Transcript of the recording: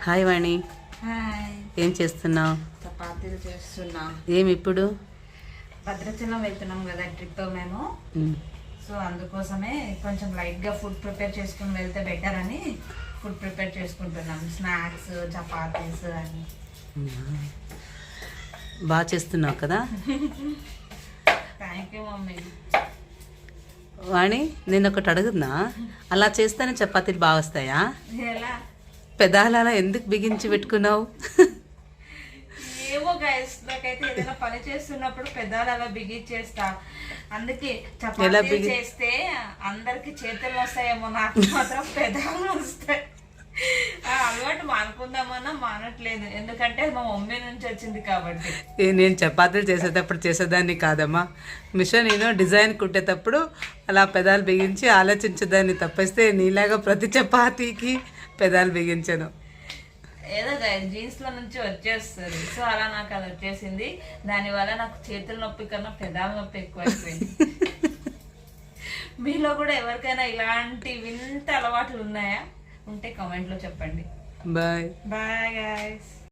Hi వాణి, hi. ఏం చేస్తున్నావు? చపాతీలు చేస్తున్నా. ఏమి ఇప్పుడు? భద్రాచలం వెళ్తున్నాం కదా ట్రిప్ మేము. సో అందుకోసమే కొంచెం లైట్గా ఫుడ్ ప్రిపేర్ చేసుకుని వెళ్తే బెటర్ అని ఫుడ్ ప్రిపేర్ చేసుకుంటున్నాం. స్నాక్స్, చపాతీస్ అని. బాగా చేస్తున్నావు కదా. Thank you mummy. వాణి, నేను ఒకటి అడుగుతున్నా, అలా చేస్తేనే చపాతీలు బాగా వస్తాయా? ఎలా? పెదాలలో ఎందుకు బిగించి పెట్టుకున్నావు? ఏమో గైస్, నాకైతే ఏదైనా పని చేస్తున్నప్పుడు పెదాలు అలా బిగించేస్తా. అందుకే చపాతీ చేస్తే అందరికి చేతులు వస్తాయేమో, నాకు మాత్రం పెదాలు వస్తాయి. అలవాటు మానుకుందామన్నా మానట్లేదు, ఎందుకంటే మా మమ్మీ నుంచి వచ్చింది కాబట్టి. నేను చపాతీలు చేసేటప్పుడు చేసేదాన్ని కాదమ్మా. మిషన్ నేను డిజైన్ కుట్టేటప్పుడు అలా పెదాలు బిగించి ఆలోచించేదాన్ని తప్పిస్తే నీలాగా ప్రతి చపాతీకి పెదాలు బిగించాను. ఏదో జీన్స్ లో నుంచి వచ్చేస్తుంది, సో అలా నాకు అది వచ్చేసింది. దానివల్ల నాకు చేతుల నొప్పి కన్నా పెదాల నొప్పి ఎక్కువ అయిపోయింది. మీలో కూడా ఎవరికైనా ఇలాంటి వింత అలవాట్లు ఉన్నాయా? ఉంటే కామెంట్ లో చెప్పండి. Bye bye guys.